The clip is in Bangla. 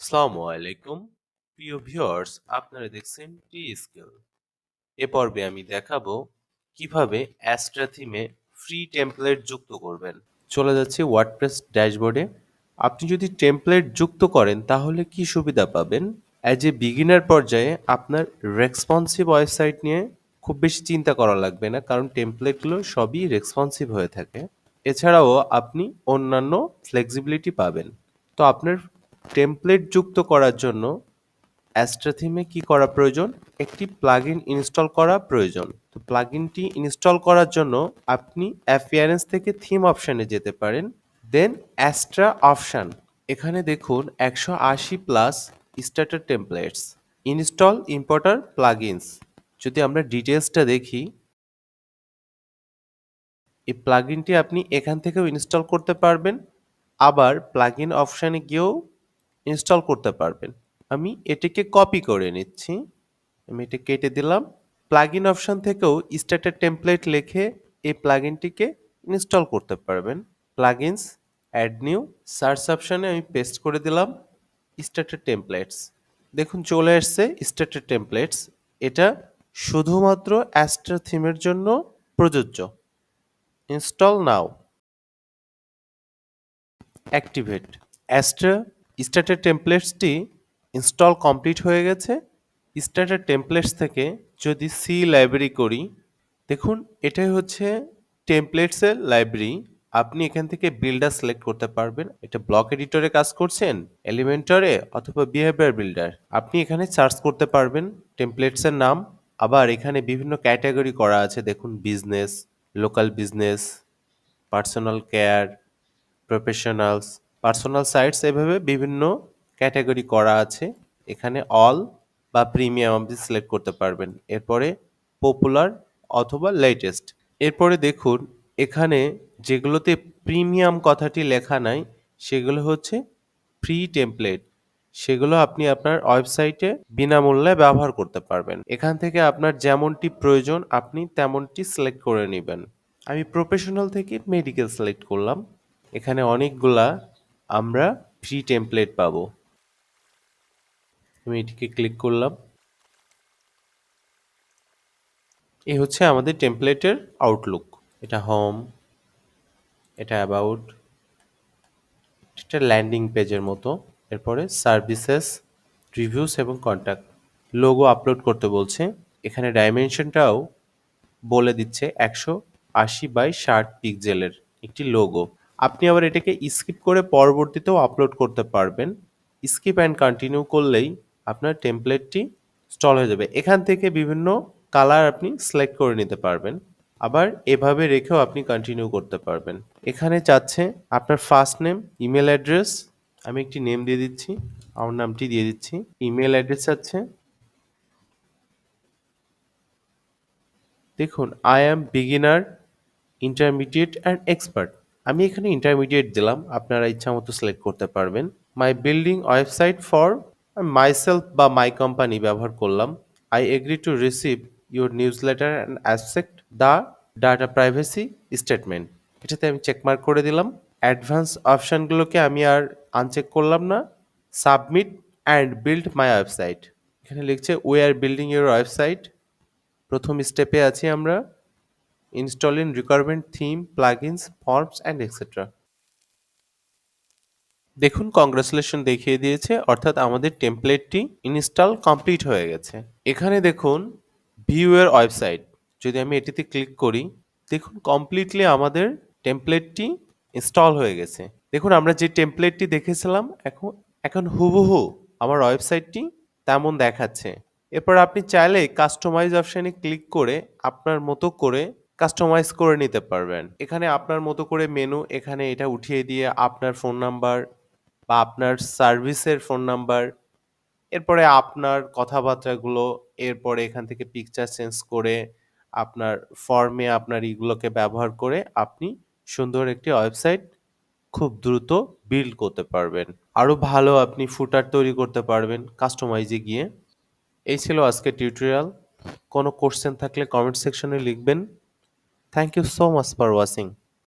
আসসালামু আলাইকুম প্রিয় ভিউয়ার্স, আপনারা দেখছেন tskill। এ পর্বে আমি দেখাবো কিভাবে অ্যাস্ট্রা থিমে ফ্রি টেমপ্লেট যুক্ত করবেন। চলে যাচ্ছি ওয়ার্ডপ্রেস ড্যাশবোর্ডে। আপনি যদি টেমপ্লেট যুক্ত করেন তাহলে কি সুবিধা পাবেন? অ্যাজ এ বিগিনার পর্যায়ে আপনার রেসপন্সিভ ওয়েবসাইট নিয়ে খুব বেশি চিন্তা করা লাগবে না, কারণ টেমপ্লেটগুলো সবই রেসপন্সিভ হয়ে থাকে। এছাড়াও আপনি অন্যান্য ফ্লেক্সিবিলিটি পাবেন। তো আপনার টেমপ্লেট যুক্ত করার জন্য অ্যাস্ট্রা থিমে কি করা প্রয়োজন? একটি প্লাগইন ইনস্টল করা প্রয়োজন। তো প্লাগইনটি ইনস্টল করার জন্য আপনি অ্যাপিয়ারেন্স থেকে থিম অপশানে যেতে পারেন, দেন অ্যাস্ট্রা অপশান। এখানে দেখুন 180 plus starter templates, install importer plugins. যদি আমরা ডিটেলসটা দেখি, এই প্লাগইনটি আপনি এখান থেকেও ইনস্টল করতে পারবেন, আবার প্লাগইন অপশানে গিয়েও ইনস্টল করতে পারবেন। আমি এটিকে কপি করে নিচ্ছি, আমি এটা কেটে দিলাম। প্লাগইন অপশন থেকেও স্টার্টার টেমপ্লেট লিখে এই প্লাগইনটিকে ইনস্টল করতে পারবেন। প্লাগইনস, অ্যাড নিউ, সার্চ অপশানে আমি পেস্ট করে দিলাম স্টার্টার টেমপ্লেটস। দেখুন চলে আসছে স্টার্টার টেমপ্লেটস। এটা শুধুমাত্র অ্যাস্ট্রা থিমের জন্য প্রযোজ্য। Install now, activate. Astra starter টেমপ্লেটসটি ইনস্টল কমপ্লিট হয়ে গেছে। স্টার্টার টেমপ্লেটস থেকে যদি সি লাইব্রেরি করি, দেখুন এটাই হচ্ছে টেমপ্লেটসের লাইব্রেরি। আপনি এখান থেকে বিল্ডার সিলেক্ট করতে পারবেন। এটা ব্লক এডিটরে কাজ করছেন, এলিমেন্টরে অথবা বিহেভিয়ার বিল্ডার, আপনি এখানে সার্চ করতে পারবেন টেমপ্লেটসের নাম। আবার এখানে বিভিন্ন ক্যাটাগরি করা আছে, দেখুন business, local business, personal care, professionals, personal sites, এভাবে বিভিন্ন ক্যাটাগরি করা আছে। এখানে অল বা প্রিমিয়াম আপনি সিলেক্ট করতে পারবেন। এরপরে পপুলার অথবা লেটেস্ট। এরপরে দেখুন এখানে যেগুলোতে প্রিমিয়াম কথাটি লেখা নাই সেগুলো হচ্ছে ফ্রি টেমপ্লেট। সেগুলো আপনি আপনার ওয়েবসাইটে বিনামূল্যে ব্যবহার করতে পারবেন। এখান থেকে আপনার যেমনটি প্রয়োজন আপনি তেমনটি সিলেক্ট করে নেবেন। আমি প্রফেশনাল থেকে মেডিকেল সিলেক্ট করলাম। এখানে অনেকগুলা আমরা ফ্রি টেমপ্লেট পাবো। আমি এটিকে ক্লিক করলাম। এই হচ্ছে আমাদের টেমপ্লেটের আউটলুক। এটা হোম, এটা অ্যাবাউট, এটা ল্যান্ডিং পেজের মতো। এরপরে সার্ভিসেস, রিভিউস এবং কন্ট্যাক্ট। লোগো আপলোড করতে বলছে। এখানে ডাইমেনশনটাও বলে দিচ্ছে 180x60 পিক্সেলের একটি লোগো। আপনি আবার এটাকে স্কিপ করে পরবর্তীতেও আপলোড করতে পারবেন। স্কিপ অ্যান্ড কন্টিনিউ করলেই আপনার টেমপ্লেটটি ইনস্টল হয়ে যাবে। এখান থেকে বিভিন্ন কালার আপনি সিলেক্ট করে নিতে পারবেন, আবার এভাবে রেখেও আপনি কন্টিনিউ করতে পারবেন। এখানে চাচ্ছে আপনার ফার্স্ট নেম, ইমেল অ্যাড্রেস। আমি একটি নেম দিয়ে দিচ্ছি, আমার নামটি দিয়ে দিচ্ছি। ইমেল অ্যাড্রেস চাচ্ছে। দেখুন I am beginner, intermediate and expert. আমি এখানে ইন্টারমিডিয়েট দিলাম, আপনারা ইচ্ছা মতো সিলেক্ট করতে পারবেন। মাই বিল্ডিং ওয়েবসাইট ফর মাইসেলফ বা মাই কোম্পানি ব্যবহার করলাম। I agree to receive your news letter and accept the data privacy statement. এটাতে আমি চেকমার্ক করে দিলাম। অ্যাডভান্স অপশানগুলোকে আমি আর আনচেক করলাম না। Submit and build my website. এখানে লিখছে we are building your website. প্রথম স্টেপে আছি আমরা। Install in requirement theme, plugins, forms and etcetera. দেখুন কংগ্রাচুলেশন দেখিয়ে দিয়েছে, অর্থাৎ আমাদের টেমপ্লেটটি ইনস্টল কমপ্লিট হয়ে গেছে। এখানে দেখুন ভিউ এর ওয়েবসাইট, যদি আমি এটিতে ক্লিক করি, দেখুন কমপ্লিটলি আমাদের টেমপ্লেটটি ইনস্টল হয়ে গেছে। দেখুন আমরা যে টেমপ্লেটটি দেখেছিলাম এখন এখন হুবহু আমার ওয়েবসাইটটি তেমন দেখাচ্ছে। এরপর আপনি চাইলে কাস্টমাইজ অপশানে ক্লিক করে আপনার মতো করে কাস্টমাইজ করে নিতে পারবেন। এখানে আপনার মতো করে মেনু, এখানে এটা উঠিয়ে দিয়ে আপনার ফোন নাম্বার বা আপনার সার্ভিসের ফোন নাম্বার, এরপরে আপনার কথাবার্তাগুলো, এরপরে এখান থেকে পিকচার চেঞ্জ করে আপনার ফর্মে আপনার এগুলোকে ব্যবহার করে আপনি সুন্দর একটি ওয়েবসাইট খুব দ্রুত বিল্ড করতে পারবেন। আরও ভালো আপনি ফুটার তৈরি করতে পারবেন কাস্টমাইজে গিয়ে। এই ছিল আজকের টিউটোরিয়াল। কোনো কোশ্চেন থাকলে কমেন্ট সেকশনে লিখবেন। Thank you so much for watching.